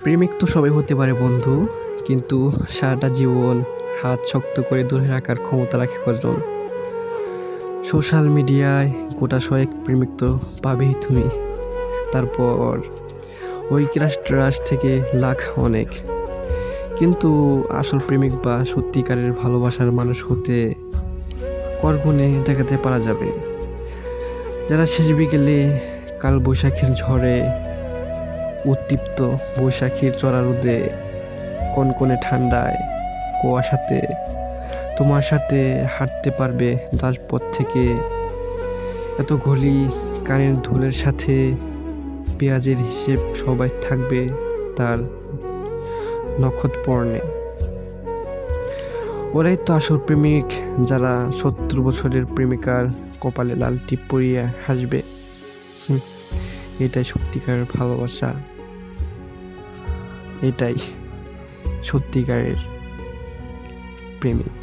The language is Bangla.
প্রেমিক তো সবাই হতে পারে বন্ধু, কিন্তু সারাটা জীবন হাত শক্ত করে ধরে রাখার ক্ষমতা রাখে কজন? সোশ্যাল মিডিয়ায় গোটা শয়েক প্রেমিক তো পাবেই তুমি। তারপর ওই ক্রাশ ট্রাশ থেকে লাখ অনেক, কিন্তু আসল প্রেমিক বা সত্যিকারের ভালোবাসার মানুষ হতে করগুণে দেখাতে পারা যাবে। যারা শেষ বিকেলে কাল বৈশাখীর ঝড়ে, উত্তপ্ত বৈশাখীর চড়া রোদে, কনকনে ঠান্ডায়, কুয়াশাতে তোমার সাথে হাঁটতে পারবে রাজপথ থেকে, এত গলি কানের ধুলের সাথে পেঁয়াজের হিসেব সবাই থাকবে তার নখৎপর্ণে। ওরাই তো আসল প্রেমিক, যারা 70 বছরের প্রেমিকার কপালে লাল টিপ পরিয়ে হাসবে। এটাই সত্যিকারের ভালোবাসা, এটাই সত্যিকারের প্রেমিক।